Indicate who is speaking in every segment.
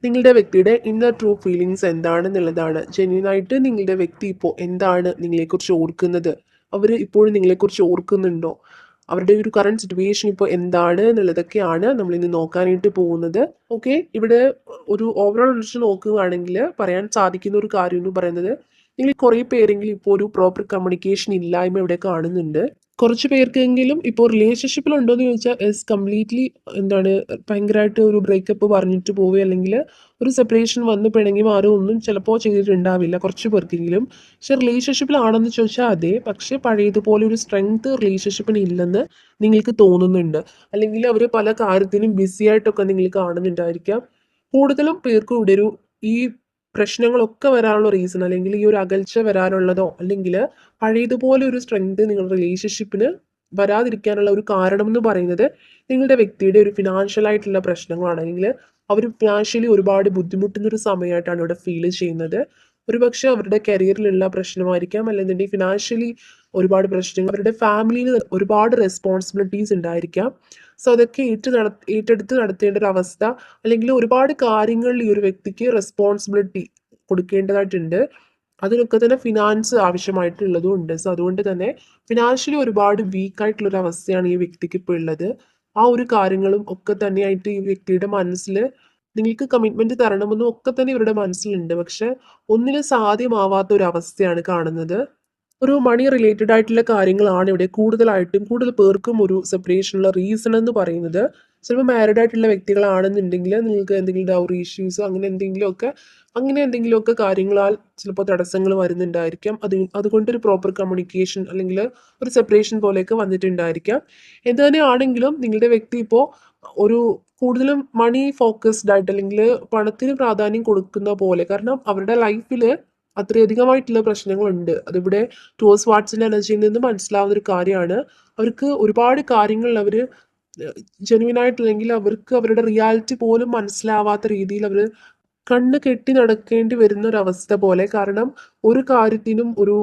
Speaker 1: നിങ്ങളുടെ വ്യക്തിയുടെ inner true feelings എന്താണെന്നുള്ളതാണ്. ജെന്യുനായിട്ട് നിങ്ങളുടെ വ്യക്തി ഇപ്പോൾ എന്താണ് നിങ്ങളെക്കുറിച്ച് ഓർക്കുന്നത്, അവർ ഇപ്പോഴും നിങ്ങളെക്കുറിച്ച് ഓർക്കുന്നുണ്ടോ, അവരുടെ ഒരു കറണ്ട് സിറ്റുവേഷൻ ഇപ്പോൾ എന്താണ് എന്നുള്ളതൊക്കെയാണ് നമ്മളിന്ന് നോക്കാനായിട്ട് പോകുന്നത്. ഓക്കെ, ഇവിടെ ഒരു ഓവറോൾ വെച്ച് നോക്കുകയാണെങ്കിൽ പറയാൻ സാധിക്കുന്ന ഒരു കാര്യം എന്ന് പറയുന്നത്, നിങ്ങൾ കുറേ പേരെങ്കിലും ഇപ്പോൾ ഒരു പ്രോപ്പർ കമ്മ്യൂണിക്കേഷൻ ഇല്ലായ്മ ഇവിടെ കാണുന്നുണ്ട്. കുറച്ച് പേർക്കെങ്കിലും ഇപ്പോൾ റിലേഷൻഷിപ്പിലുണ്ടോ എന്ന് ചോദിച്ചാൽ കംപ്ലീറ്റ്ലി എന്താണ് ഭയങ്കരമായിട്ട് ഒരു ബ്രേക്കപ്പ് പറഞ്ഞിട്ട് പോവുക, അല്ലെങ്കിൽ ഒരു സെപ്പറേഷൻ വന്ന് പിണങ്ങി മാറുക ഒന്നും ചിലപ്പോൾ ചെയ്തിട്ടുണ്ടാവില്ല കുറച്ച് പേർക്കെങ്കിലും. പക്ഷെ റിലേഷൻഷിപ്പിലാണെന്ന് ചോദിച്ചാൽ അതെ, പക്ഷെ പഴയതുപോലെ ഒരു സ്ട്രെങ്ത് റിലേഷൻഷിപ്പിന് ഇല്ലെന്ന് നിങ്ങൾക്ക് തോന്നുന്നുണ്ട്. അല്ലെങ്കിൽ അവർ പല കാര്യത്തിനും ബിസി ആയിട്ടൊക്കെ നിങ്ങൾ കാണുന്നുണ്ടായിരിക്കാം. കൂടുതലും പേർക്കും ഇവിടെ ഒരു ഈ പ്രശ്നങ്ങളൊക്കെ വരാനുള്ള റീസൺ, അല്ലെങ്കിൽ ഈ ഒരു അകൽച്ച വരാനുള്ളതോ, അല്ലെങ്കിൽ പഴയതുപോലെ ഒരു സ്ട്രെങ്ത് നിങ്ങളുടെ റിലേഷൻഷിപ്പിന് വരാതിരിക്കാനുള്ള ഒരു കാരണം എന്ന് പറയുന്നത് നിങ്ങളുടെ വ്യക്തിയുടെ ഒരു ഫിനാൻഷ്യൽ ആയിട്ടുള്ള പ്രശ്നങ്ങളാണ്. അല്ലെങ്കിൽ അവർ ഫിനാൻഷ്യലി ഒരുപാട് ബുദ്ധിമുട്ടുന്ന ഒരു സമയമായിട്ടാണ് ഇവിടെ ഫീൽ ചെയ്യുന്നത്. ഒരുപക്ഷെ അവരുടെ കരിയറിലുള്ള പ്രശ്നമായിരിക്കാം, അല്ലെന്നുണ്ടെങ്കിൽ ഫിനാൻഷ്യലി ഒരുപാട് പ്രശ്നങ്ങൾ, അവരുടെ ഫാമിലിയിൽ ഒരുപാട് റെസ്പോൺസിബിലിറ്റീസ് ഉണ്ടായിരിക്കാം. സോ അതൊക്കെ ഏറ്റെടുത്ത് നടത്തേണ്ട ഒരു അവസ്ഥ, അല്ലെങ്കിൽ ഒരുപാട് കാര്യങ്ങളിൽ ഈ ഒരു വ്യക്തിക്ക് റെസ്പോൺസിബിലിറ്റി കൊടുക്കേണ്ടതായിട്ടുണ്ട്. അതിനൊക്കെ തന്നെ ഫിനാൻസ് ആവശ്യമായിട്ടുള്ളതും ഉണ്ട്. സോ അതുകൊണ്ട് തന്നെ ഫിനാൻഷ്യലി ഒരുപാട് വീക്കായിട്ടുള്ള ഒരു അവസ്ഥയാണ് ഈ വ്യക്തിക്ക് ഇപ്പോൾ ഉള്ളത്. ആ ഒരു കാര്യങ്ങളും ഒക്കെ തന്നെയായിട്ട് ഈ വ്യക്തിയുടെ മനസ്സിൽ നിങ്ങൾക്ക് കമ്മിറ്റ്മെന്റ് തരണമെന്നും ഒക്കെ തന്നെ ഇവരുടെ മനസ്സിലുണ്ട്. പക്ഷെ ഒന്നിനും സാധ്യമാവാത്ത ഒരു അവസ്ഥയാണ് കാണുന്നത്. ഒരു മണി റിലേറ്റഡ് ആയിട്ടുള്ള കാര്യങ്ങളാണ് ഇവിടെ കൂടുതൽ പേർക്കും ഒരു സെപ്പറേഷനുള്ള റീസൺ എന്ന് പറയുന്നത്. ചിലപ്പോൾ മാരീഡ് ആയിട്ടുള്ള വ്യക്തികളാണെന്നുണ്ടെങ്കിൽ നിങ്ങൾക്ക് എന്തെങ്കിലും ഡൗറി ഇഷ്യൂസ് അങ്ങനെ എന്തെങ്കിലുമൊക്കെ കാര്യങ്ങളാൽ ചിലപ്പോൾ തടസ്സങ്ങൾ വരുന്നുണ്ടായിരിക്കാം. അതുകൊണ്ടൊരു പ്രോപ്പർ കമ്മ്യൂണിക്കേഷൻ അല്ലെങ്കിൽ ഒരു സെപ്പറേഷൻ പോലെയൊക്കെ വന്നിട്ടുണ്ടായിരിക്കാം. എന്ത് തന്നെ ആണെങ്കിലും നിങ്ങളുടെ വ്യക്തി ഇപ്പോൾ ഒരു കൂടുതലും മണി ഫോക്കസ്ഡ് ആയിട്ട്, അല്ലെങ്കിൽ പണത്തിന് പ്രാധാന്യം കൊടുക്കുന്ന പോലെ, കാരണം അവരുടെ ലൈഫിൽ അത്രയധികമായിട്ടുള്ള പ്രശ്നങ്ങളുണ്ട്. അതിവിടെ ടോസ് വാട്സിൻ്റെ എനർജിയിൽ നിന്ന് മനസ്സിലാവുന്ന ഒരു കാര്യമാണ്. അവർക്ക് ഒരുപാട് കാര്യങ്ങൾ അവർ ജെനുവിൻ ആയിട്ടില്ലെങ്കിൽ അവർക്ക് അവരുടെ റിയാലിറ്റി പോലും മനസ്സിലാവാത്ത രീതിയിൽ അവർ കണ്ണ് കെട്ടി നടക്കേണ്ടി വരുന്ന ഒരു അവസ്ഥ പോലെ. കാരണം ഒരു കാര്യത്തിനും ഒരു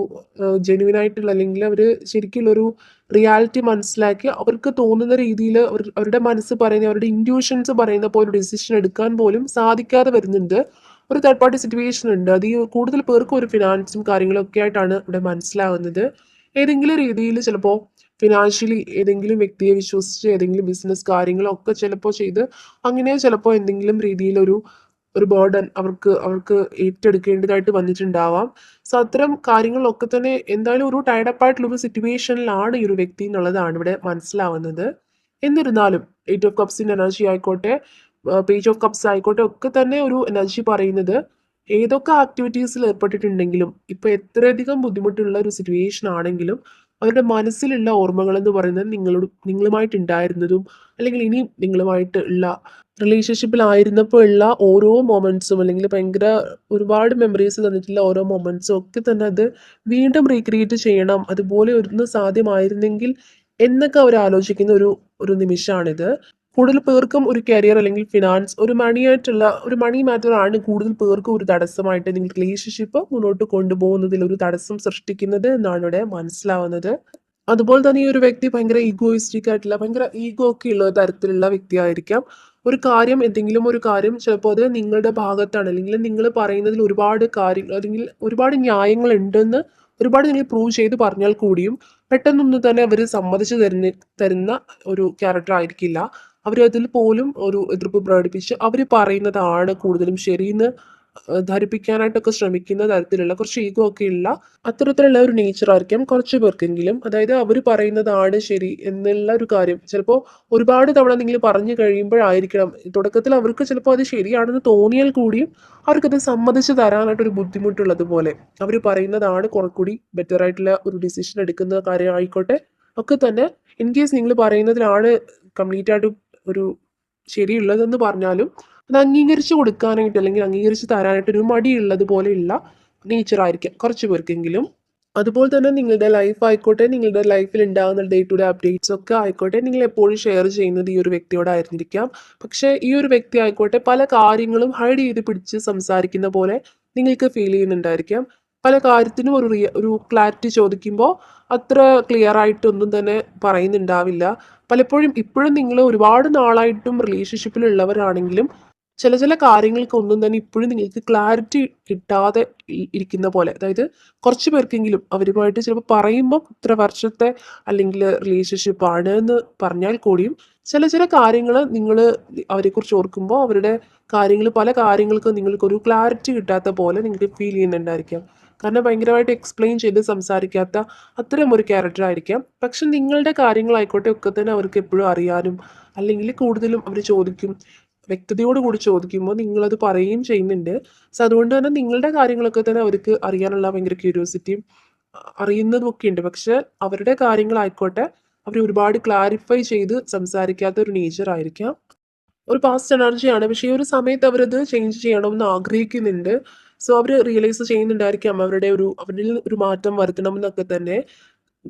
Speaker 1: ജെനുവിൻ ആയിട്ടുള്ള, അല്ലെങ്കിൽ അവർ ശരിക്കുള്ളൊരു റിയാലിറ്റി മനസ്സിലാക്കി അവർക്ക് തോന്നുന്ന രീതിയിൽ അവരുടെ മനസ്സ് പറയുന്ന, അവരുടെ ഇൻറ്റ്യൂഷൻസ് പറയുന്ന പോലെ ഡിസിഷൻ എടുക്കാൻ പോലും സാധിക്കാതെ വരുന്നുണ്ട്. ഒരു തേർഡ് പാർട്ടി സിറ്റുവേഷൻ ഉണ്ട്. അത് ഈ കൂടുതൽ പേർക്കും ഒരു ഫിനാൻസും കാര്യങ്ങളും ഒക്കെ ആയിട്ടാണ് ഇവിടെ മനസ്സിലാവുന്നത്. ഏതെങ്കിലും രീതിയിൽ ചിലപ്പോൾ ഫിനാൻഷ്യലി ഏതെങ്കിലും വ്യക്തിയെ വിശ്വസിച്ച് ഏതെങ്കിലും ബിസിനസ് കാര്യങ്ങളൊക്കെ ചിലപ്പോൾ ചെയ്ത് അങ്ങനെ ചിലപ്പോൾ എന്തെങ്കിലും രീതിയിലൊരു ബേർഡൻ അവർക്ക് ഏറ്റെടുക്കേണ്ടതായിട്ട് വന്നിട്ടുണ്ടാവാം. സോ അത്തരം കാര്യങ്ങളിലൊക്കെ തന്നെ എന്തായാലും ഒരു ടൈഡപ്പ് ആയിട്ടുള്ള ഒരു സിറ്റുവേഷനിലാണ് ഈ ഒരു വ്യക്തി എന്നുള്ളതാണ് ഇവിടെ മനസ്സിലാവുന്നത്. എന്നിരുന്നാലും 8 ഓഫ് കപ്സിൻ്റെ എനർജി ആയിക്കോട്ടെ, പേജ് ഓഫ് കപ്സ് ആയിക്കോട്ടെ, ഒക്കെ തന്നെ ഒരു എനർജി പറയുന്നത് ഏതൊക്കെ ആക്ടിവിറ്റീസിൽ ഏർപ്പെട്ടിട്ടുണ്ടെങ്കിലും ഇപ്പൊ എത്രയധികം ബുദ്ധിമുട്ടുള്ള ഒരു സിറ്റുവേഷൻ ആണെങ്കിലും അവരുടെ മനസ്സിലുള്ള ഓർമ്മകൾ എന്ന് പറയുന്നത് നിങ്ങളുമായിട്ടുണ്ടായിരുന്നതും, അല്ലെങ്കിൽ ഇനിയും നിങ്ങളുമായിട്ട് ഉള്ള റിലേഷൻഷിപ്പിലായിരുന്നപ്പോൾ ഉള്ള ഓരോ മൊമെന്റ്സും, അല്ലെങ്കിൽ ഭയങ്കര ഒരുപാട് മെമ്മറീസ് തന്നിട്ടുള്ള ഓരോ മൊമെന്റ്സും ഒക്കെ തന്നെ അത് വീണ്ടും റീക്രിയേറ്റ് ചെയ്യണം, അതുപോലെ ഒന്ന് സാധ്യമായിരുന്നെങ്കിൽ എന്നൊക്കെ അവർ ആലോചിക്കുന്ന ഒരു നിമിഷമാണിത്. കൂടുതൽ പേർക്കും ഒരു കരിയർ അല്ലെങ്കിൽ ഫിനാൻസ്, ഒരു മണി മാറ്റർ ആണ് കൂടുതൽ പേർക്കും ഒരു തടസ്സമായിട്ട് നിങ്ങൾ റിലേഷൻഷിപ്പ് മുന്നോട്ട് കൊണ്ടുപോകുന്നതിൽ ഒരു തടസ്സം സൃഷ്ടിക്കുന്നത് എന്നാണ് ഇവിടെ മനസ്സിലാവുന്നത്. അതുപോലെ തന്നെ ഈ ഒരു വ്യക്തി ഭയങ്കര ഈഗോയിസ്റ്റിക് ആയിട്ടുള്ള, ഭയങ്കര ഈഗോ ഒക്കെ ഉള്ള തരത്തിലുള്ള വ്യക്തിയായിരിക്കാം. എന്തെങ്കിലും ഒരു കാര്യം ചിലപ്പോൾ അത് നിങ്ങളുടെ ഭാഗത്താണ്, അല്ലെങ്കിൽ നിങ്ങൾ പറയുന്നതിൽ ഒരുപാട് കാര്യങ്ങൾ, അല്ലെങ്കിൽ ഒരുപാട് ന്യായങ്ങൾ ഉണ്ടെന്ന് ഒരുപാട് നിങ്ങൾ പ്രൂവ് ചെയ്ത് പറഞ്ഞാൽ കൂടിയും പെട്ടെന്നൊന്നും തന്നെ അവർ സമ്മതിച്ചു തരുന്ന ഒരു ക്യാരക്ടർ ആയിരിക്കില്ല. അവരതിൽ പോലും ഒരു എതിർപ്പ് പ്രകടിപ്പിച്ച് അവർ പറയുന്നതാണ് കൂടുതലും ശരിയെന്ന് ധരിപ്പിക്കാനായിട്ടൊക്കെ ശ്രമിക്കുന്ന തരത്തിലുള്ള കുറച്ച് ഈഗോ ഒക്കെ ഉള്ള അത്തരത്തിലുള്ള ഒരു നേച്ചർ ആയിരിക്കാം കുറച്ച് പേർക്കെങ്കിലും. അതായത് അവർ പറയുന്നതാണ് ശരി എന്നുള്ള ഒരു കാര്യം ചിലപ്പോൾ ഒരുപാട് തവണ നിങ്ങൾ പറഞ്ഞു കഴിയുമ്പോഴായിരിക്കണം, തുടക്കത്തിൽ അവർക്ക് ചിലപ്പോൾ അത് ശരിയാണെന്ന് തോന്നിയാൽ കൂടിയും അവർക്കത് സമ്മതിച്ച് തരാനായിട്ടൊരു ബുദ്ധിമുട്ടുള്ളത് പോലെ അവർ പറയുന്നതാണ് കുറച്ചുകൂടി ബെറ്റർ ആയിട്ടുള്ള ഒരു ഡിസിഷൻ എടുക്കുന്ന കാര്യം ആയിക്കോട്ടെ ഒക്കെ തന്നെ. ഇൻ കേസ് നിങ്ങൾ പറയുന്നതിലാണ് കംപ്ലീറ്റ് ആയിട്ട് ഒരു ശരിയുള്ളതെന്ന് പറഞ്ഞാലും അത് അംഗീകരിച്ചു കൊടുക്കാനായിട്ട്, അല്ലെങ്കിൽ അംഗീകരിച്ച് തരാനായിട്ട് ഒരു മടിയുള്ളത് പോലെയുള്ള നേച്ചർ ആയിരിക്കാം കുറച്ച് പേർക്കെങ്കിലും. അതുപോലെ തന്നെ നിങ്ങളുടെ ലൈഫ് ആയിക്കോട്ടെ, നിങ്ങളുടെ ലൈഫിൽ ഉണ്ടാകുന്ന ഡേ ടു ഡേ അപ്ഡേറ്റ്സ് ഒക്കെ ആയിക്കോട്ടെ, നിങ്ങൾ എപ്പോഴും ഷെയർ ചെയ്യുന്നത് ഈ ഒരു വ്യക്തിയോടായിരുന്നിരിക്കാം. പക്ഷേ ഈ ഒരു വ്യക്തി ആയിക്കോട്ടെ പല കാര്യങ്ങളും ഹൈഡ് ചെയ്ത് പിടിച്ച് സംസാരിക്കുന്ന പോലെ നിങ്ങൾക്ക് ഫീൽ ചെയ്യുന്നുണ്ടായിരിക്കാം. പല കാര്യത്തിനും ഒരു ക്ലാരിറ്റി ചോദിക്കുമ്പോൾ അത്ര ക്ലിയർ ആയിട്ടൊന്നും തന്നെ പറയുന്നുണ്ടാവില്ല. പലപ്പോഴും ഇപ്പോഴും നിങ്ങൾ ഒരുപാട് നാളായിട്ടും റിലേഷൻഷിപ്പിലുള്ളവരാണെങ്കിലും ചില കാര്യങ്ങൾക്കൊന്നും തന്നെ ഇപ്പോഴും നിങ്ങൾക്ക് ക്ലാരിറ്റി കിട്ടാതെ ഇരിക്കുന്ന പോലെ. അതായത് കുറച്ച് പേർക്കെങ്കിലും അവരുമായിട്ട് ചിലപ്പോൾ പറയുമ്പം ഇത്ര വർഷത്തെ അല്ലെങ്കിൽ റിലേഷൻഷിപ്പാണ് എന്ന് പറഞ്ഞാൽ കൂടിയും ചില കാര്യങ്ങൾ നിങ്ങൾ അവരെക്കുറിച്ച് ഓർക്കുമ്പോൾ അവരുടെ കാര്യങ്ങൾ പല കാര്യങ്ങൾക്കും നിങ്ങൾക്കൊരു ക്ലാരിറ്റി കിട്ടാത്ത പോലെ നിങ്ങൾക്ക് ഫീൽ ചെയ്യുന്നുണ്ടായിരിക്കാം. കാരണം ഭയങ്കരമായിട്ട് എക്സ്പ്ലെയിൻ ചെയ്ത് സംസാരിക്കാത്ത അത്തരം ഒരു ക്യാരക്ടർ ആയിരിക്കാം. പക്ഷെ നിങ്ങളുടെ കാര്യങ്ങളായിക്കോട്ടെ ഒക്കെ തന്നെ അവർക്ക് എപ്പോഴും അറിയാനും അല്ലെങ്കിൽ കൂടുതലും അവർ ചോദിക്കും. വ്യക്തതയോട് കൂടി ചോദിക്കുമ്പോൾ നിങ്ങളത് പറയുകയും ചെയ്യുന്നുണ്ട്. സോ അതുകൊണ്ട് തന്നെ നിങ്ങളുടെ കാര്യങ്ങളൊക്കെ തന്നെ അവർക്ക് അറിയാനുള്ള ഭയങ്കര ക്യൂരിയോസിറ്റിയും അറിയുന്നതുമൊക്കെ ഉണ്ട്. പക്ഷെ അവരുടെ കാര്യങ്ങളായിക്കോട്ടെ അവർ ഒരുപാട് ക്ലാരിഫൈ ചെയ്ത് സംസാരിക്കാത്ത ഒരു നേച്ചർ ആയിരിക്കാം. ഒരു പാസ്റ്റ് എനർജിയാണ്. പക്ഷേ ഈ ഒരു സമയത്ത് അവരത് ചേഞ്ച് ചെയ്യണമെന്ന് ആഗ്രഹിക്കുന്നുണ്ട്. സോ അവർ റിയലൈസ് ചെയ്യുന്നുണ്ടായിരിക്കാം അവരിൽ ഒരു മാറ്റം വരുത്തണം എന്നൊക്കെ തന്നെ.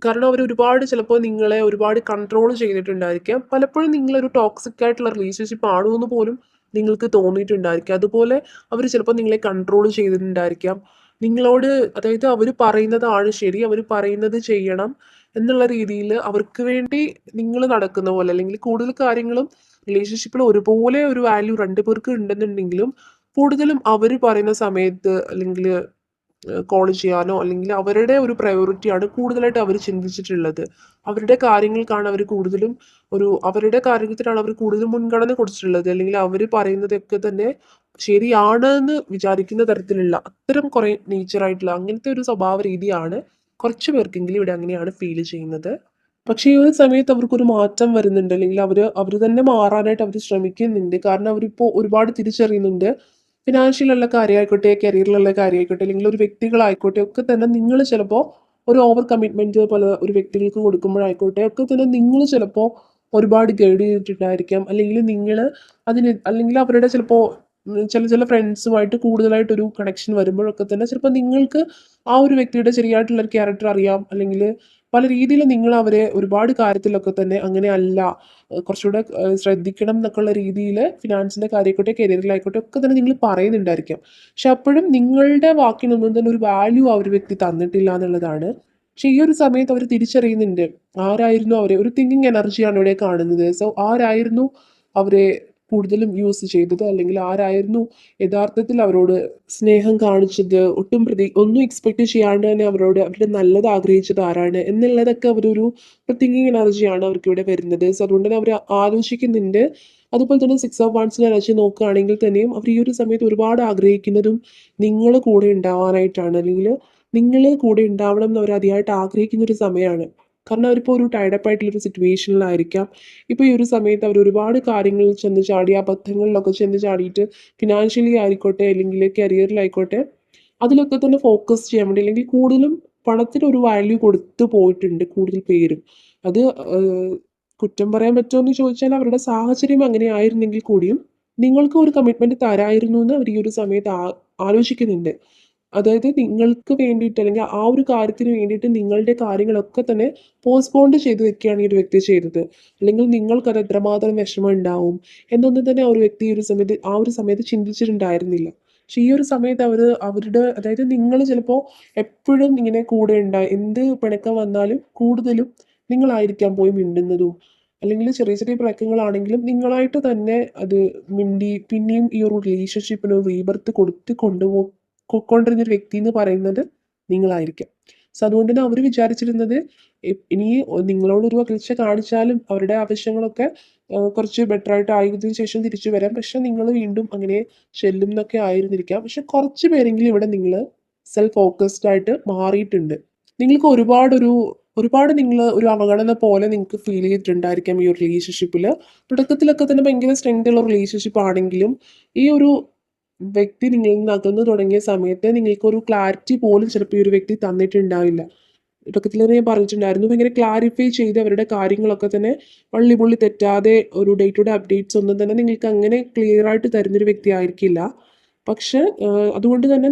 Speaker 1: കാരണം അവർ ഒരുപാട് ചിലപ്പോൾ നിങ്ങളെ ഒരുപാട് കൺട്രോൾ ചെയ്തിട്ടുണ്ടായിരിക്കാം. പലപ്പോഴും നിങ്ങളൊരു ടോക്സിക് ആയിട്ടുള്ള റിലേഷൻഷിപ്പ് ആണോ എന്ന് പോലും നിങ്ങൾക്ക് തോന്നിയിട്ടുണ്ടായിരിക്കാം. അതുപോലെ അവർ ചിലപ്പോൾ നിങ്ങളെ കൺട്രോൾ ചെയ്തിട്ടുണ്ടായിരിക്കാം. നിങ്ങളോട് അതായത് അവർ പറയുന്നതാണ് ശരി, അവർ പറയുന്നത് ചെയ്യണം എന്നുള്ള രീതിയിൽ അവർക്ക് വേണ്ടി നിങ്ങൾ നടക്കുന്ന പോലെ അല്ലെങ്കിൽ കൂടുതൽ കാര്യങ്ങളും റിലേഷൻഷിപ്പിൽ ഒരുപോലെ ഒരു വാല്യൂ രണ്ടു പേർക്ക് ഉണ്ടെന്നുണ്ടെങ്കിലും കൂടുതലും അവർ പറയുന്ന സമയത്ത് അല്ലെങ്കിൽ കോൾ ചെയ്യാനോ അല്ലെങ്കിൽ അവരുടെ ഒരു പ്രയോറിറ്റിയാണ് കൂടുതലായിട്ട് അവർ ചിന്തിച്ചിട്ടുള്ളത്. അവരുടെ കാര്യങ്ങൾക്കാണ് അവർ കൂടുതലും അവരുടെ കാര്യത്തിനാണ് അവർ കൂടുതലും മുൻഗണന കൊടുത്തിട്ടുള്ളത്. അല്ലെങ്കിൽ അവർ പറയുന്നതൊക്കെ തന്നെ ശരിയാണ് എന്ന് വിചാരിക്കുന്ന തരത്തിലുള്ള അത്തരം കുറേ നേച്ചറായിട്ടുള്ള അങ്ങനത്തെ ഒരു സ്വഭാവ രീതിയാണ് കുറച്ച് പേർക്കെങ്കിലും ഇവിടെ അങ്ങനെയാണ് ഫീൽ ചെയ്യുന്നത്. പക്ഷേ ഈ ഒരു സമയത്ത് അവർക്കൊരു മാറ്റം വരുന്നുണ്ട്. അല്ലെങ്കിൽ അവർ തന്നെ മാറാനായിട്ട് അവർ ശ്രമിക്കുന്നുണ്ട്. കാരണം അവരിപ്പോൾ ഒരുപാട് തിരിച്ചറിയുന്നുണ്ട്. ഫിനാൻഷ്യലുള്ള കാര്യമായിക്കോട്ടെ, കരിയറിലുള്ള കാര്യമായിക്കോട്ടെ, അല്ലെങ്കിൽ ഒരു വ്യക്തികളായിക്കോട്ടെ ഒക്കെ തന്നെ നിങ്ങൾ ചിലപ്പോൾ ഒരു ഓവർ കമ്മിറ്റ്മെന്റ് പല ഒരു വ്യക്തികൾക്ക് കൊടുക്കുമ്പോഴായിക്കോട്ടെ ഒക്കെ തന്നെ നിങ്ങൾ ചിലപ്പോൾ ഒരുപാട് ഗൈഡ് ചെയ്തിട്ടുണ്ടായിരിക്കാം. അല്ലെങ്കിൽ നിങ്ങൾ അല്ലെങ്കിൽ അവരുടെ ചിലപ്പോൾ ചില ഫ്രണ്ട്സുമായിട്ട് കൂടുതലായിട്ടൊരു കണക്ഷൻ വരുമ്പോഴൊക്കെ തന്നെ ചിലപ്പോൾ നിങ്ങൾക്ക് ആ ഒരു വ്യക്തിയുടെ ശരിയായിട്ടുള്ള ഒരു ക്യാരക്ടർ അറിയാം. അല്ലെങ്കിൽ പല രീതിയിൽ നിങ്ങൾ അവരെ ഒരുപാട് കാര്യത്തിലൊക്കെ തന്നെ അങ്ങനെ അല്ല, കുറച്ചുകൂടെ ശ്രദ്ധിക്കണം എന്നൊക്കെയുള്ള രീതിയിൽ ഫിനാൻസിൻ്റെ കാര്യമായിക്കോട്ടെ കരിയറിലായിക്കോട്ടെ ഒക്കെ തന്നെ നിങ്ങൾ പറയുന്നുണ്ടായിരിക്കാം. പക്ഷെ അപ്പോഴും നിങ്ങളുടെ വാക്കിനൊന്നും തന്നെ ഒരു വാല്യൂ ആ ഒരു വ്യക്തി തന്നിട്ടില്ല എന്നുള്ളതാണ്. പക്ഷെ ഈ ഒരു സമയത്ത് അവർ തിരിച്ചറിയുന്നുണ്ട് ആരായിരുന്നു അവരെ ഒരു തിങ്കിങ് എനർജിയാണ് ഇവിടെ കാണുന്നത്. സോ ആരായിരുന്നു അവരെ കൂടുതലും യൂസ് ചെയ്തത് അല്ലെങ്കിൽ ആരായിരുന്നു യഥാർത്ഥത്തിൽ അവരോട് സ്നേഹം കാണിച്ചത്, ഒന്നും എക്സ്പെക്ട് ചെയ്യാണ്ട് തന്നെ അവരുടെ നല്ലത് ആഗ്രഹിച്ചത് ആരാണ് എന്നുള്ളതൊക്കെ ഒരു തിങ്കിങ് എനർജിയാണ് അവർക്ക് ഇവിടെ വരുന്നത്. സോ അതുകൊണ്ട് തന്നെ അവർ ആലോചിക്കുന്നുണ്ട്. അതുപോലെ തന്നെ സിക്സ് ഓഫ് വാണ്ട്സിന്റെ എനർജി നോക്കുകയാണെങ്കിൽ തന്നെയും അവർ ഈ ഒരു സമയത്ത് ഒരുപാട് ആഗ്രഹിക്കുന്നതും നിങ്ങൾ കൂടെ ഉണ്ടാവാനായിട്ടാണ്. അല്ലെങ്കിൽ നിങ്ങൾ കൂടെ ഉണ്ടാവണം എന്ന് അവർ അതിയായിട്ട് ആഗ്രഹിക്കുന്ന ഒരു സമയമാണ്. കാരണം അവരിപ്പോൾ ഒരു ടൈഡപ്പ് ആയിട്ടുള്ളൊരു സിറ്റുവേഷനിലായിരിക്കാം. ഇപ്പോൾ ഈ ഒരു സമയത്ത് അവർ ഒരുപാട് കാര്യങ്ങളിൽ ചെന്ന് ചാടി അബദ്ധങ്ങളിലൊക്കെ ചെന്ന് ചാടിയിട്ട് ഫിനാൻഷ്യലി ആയിക്കോട്ടെ അല്ലെങ്കിൽ കരിയറിലായിക്കോട്ടെ അതിലൊക്കെ തന്നെ ഫോക്കസ് ചെയ്യാൻ വേണ്ടി അല്ലെങ്കിൽ കൂടുതലും പണത്തിന് ഒരു വാല്യൂ കൊടുത്തു പോയിട്ടുണ്ട് കൂടുതൽ പേരും. അത് കുറ്റം പറയാൻ പറ്റുമോ എന്ന് ചോദിച്ചാൽ അവരുടെ സാഹചര്യം അങ്ങനെ ആയിരുന്നെങ്കിൽ കൂടിയും നിങ്ങൾക്ക് ഒരു കമ്മിറ്റ്മെന്റ് തരായിരുന്നു എന്ന് അവർ ഈ ഒരു സമയത്ത് ആലോചിക്കുന്നുണ്ട്. അതായത് നിങ്ങൾക്ക് വേണ്ടിയിട്ട് അല്ലെങ്കിൽ ആ ഒരു കാര്യത്തിന് വേണ്ടിയിട്ട് നിങ്ങളുടെ കാര്യങ്ങളൊക്കെ തന്നെ പോസ്റ്റ്പോണ്ട് ചെയ്ത് വെക്കുകയാണ് ഈ ഒരു വ്യക്തി ചെയ്തത്. അല്ലെങ്കിൽ നിങ്ങൾക്കത് എത്രമാത്രം വിഷമം ഉണ്ടാവും എന്നൊന്നും തന്നെ ആ ഒരു സമയത്ത് ചിന്തിച്ചിട്ടുണ്ടായിരുന്നില്ല. പക്ഷെ ഈ ഒരു സമയത്ത് അവരുടെ അതായത് നിങ്ങൾ ചിലപ്പോൾ എപ്പോഴും ഇങ്ങനെ കൂടെ ഉണ്ടായി എന്ത് പിണക്കം വന്നാലും കൂടുതലും നിങ്ങളായിരിക്കാം പോയി മിണ്ടുന്നതും അല്ലെങ്കിൽ ചെറിയ ചെറിയ പിണക്കങ്ങളാണെങ്കിലും നിങ്ങളായിട്ട് തന്നെ അത് മിണ്ടി പിന്നെയും ഈ ഒരു റിലേഷൻഷിപ്പിന് റീബർത്ത് കൊടുത്ത് കൊണ്ടിരുന്നൊരു വ്യക്തി എന്ന് പറയുന്നത് നിങ്ങളായിരിക്കാം. സോ അതുകൊണ്ട് തന്നെ അവർ വിചാരിച്ചിരുന്നത് ഇനി നിങ്ങളോടൊരു അകൽച്ച കാണിച്ചാലും അവരുടെ ആവശ്യങ്ങളൊക്കെ കുറച്ച് ബെറ്റർ ആയിട്ട് ആയതിനു ശേഷം തിരിച്ചു വരാം. പക്ഷെ നിങ്ങൾ വീണ്ടും അങ്ങനെ ചെല്ലും എന്നൊക്കെ ആയിരുന്നിരിക്കാം. പക്ഷെ കുറച്ച് പേരെങ്കിലും ഇവിടെ നിങ്ങൾ സെൽഫ് ഫോക്കസ്ഡ് ആയിട്ട് മാറിയിട്ടുണ്ട്. നിങ്ങൾക്ക് ഒരുപാട് നിങ്ങൾ ഒരു അവഗണന പോലെ നിങ്ങൾക്ക് ഫീൽ ചെയ്തിട്ടുണ്ടായിരിക്കാം ഈ ഒരു റിലേഷൻഷിപ്പിൽ. തുടക്കത്തിലൊക്കെ തന്നെ ഭയങ്കര സ്ട്രെങ്ത് ഉള്ള റിലേഷൻഷിപ്പ് ആണെങ്കിലും ഈ ഒരു വ്യക്തി നിങ്ങളിൽ നിന്ന് അകന്നു തുടങ്ങിയ സമയത്ത് നിങ്ങൾക്കൊരു ക്ലാരിറ്റി പോലും ചിലപ്പോൾ ഈ ഒരു വ്യക്തി തന്നിട്ടുണ്ടാവില്ല. തുടക്കത്തിൽ തന്നെ ഞാൻ പറഞ്ഞിട്ടുണ്ടായിരുന്നു ഭയങ്കര ക്ലാരിഫൈ ചെയ്ത് അവരുടെ കാര്യങ്ങളൊക്കെ തന്നെ പുള്ളി തെറ്റാതെ ഒരു ഡേ ടു ഡേ അപ്ഡേറ്റ്സ് ഒന്നും തന്നെ നിങ്ങൾക്ക് അങ്ങനെ ക്ലിയർ ആയിട്ട് തരുന്നൊരു വ്യക്തി ആയിരിക്കില്ല. പക്ഷെ അതുകൊണ്ട് തന്നെ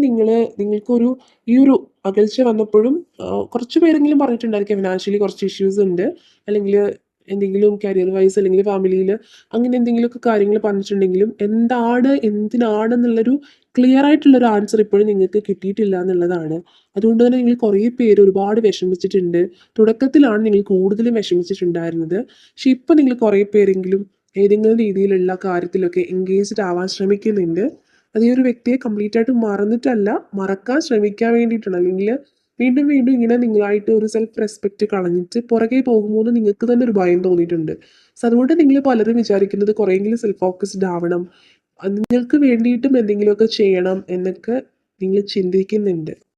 Speaker 1: നിങ്ങൾക്കൊരു ഈ ഒരു അകൽച്ച വന്നപ്പോഴും കുറച്ച് പേരെങ്കിലും പറഞ്ഞിട്ടുണ്ടായിരിക്കാം ഫിനാൻഷ്യലി കുറച്ച് ഇഷ്യൂസ് ഉണ്ട് അല്ലെങ്കിൽ എന്തെങ്കിലും കരിയർ വൈസ് അല്ലെങ്കിൽ ഫാമിലിയിൽ അങ്ങനെ എന്തെങ്കിലുമൊക്കെ കാര്യങ്ങൾ പറഞ്ഞിട്ടുണ്ടെങ്കിലും എന്തിനാണെന്നുള്ളൊരു ക്ലിയർ ആയിട്ടുള്ളൊരു ആൻസർ ഇപ്പോഴും നിങ്ങൾക്ക് കിട്ടിയിട്ടില്ല എന്നുള്ളതാണ്. അതുകൊണ്ട് തന്നെ നിങ്ങൾ കുറേ പേര് ഒരുപാട് വിഷമിച്ചിട്ടുണ്ട്. തുടക്കത്തിലാണ് നിങ്ങൾ കൂടുതലും വിഷമിച്ചിട്ടുണ്ടായിരുന്നത്. പക്ഷെ ഇപ്പം നിങ്ങൾ കുറേ പേരെങ്കിലും ഏതെങ്കിലും രീതിയിലുള്ള കാര്യത്തിലൊക്കെ എൻഗേജ്ഡ് ആവാൻ ശ്രമിക്കുന്നുണ്ട്. അത് ഈ ഒരു വ്യക്തിയെ കംപ്ലീറ്റ് ആയിട്ട് മറന്നിട്ടല്ല, മറക്കാൻ ശ്രമിക്കാൻ വേണ്ടിയിട്ടാണ്. അല്ലെങ്കിൽ വീണ്ടും വീണ്ടും ഇങ്ങനെ നിങ്ങളായിട്ട് ഒരു സെൽഫ് റെസ്പെക്റ്റ് കളഞ്ഞിട്ട് പുറകെ പോകുമ്പോൾ എന്ന് നിങ്ങൾക്ക് തന്നെ ഒരു ഭയം തോന്നിയിട്ടുണ്ട്. സോ അതുകൊണ്ട് നിങ്ങൾ പലരും വിചാരിക്കുന്നത് കുറേയെങ്കിലും സെൽഫ് ഫോക്കസ്ഡ് ആവണം, നിങ്ങൾക്ക് വേണ്ടിയിട്ടും എന്തെങ്കിലുമൊക്കെ ചെയ്യണം എന്നൊക്കെ നിങ്ങൾ ചിന്തിക്കുന്നുണ്ട്.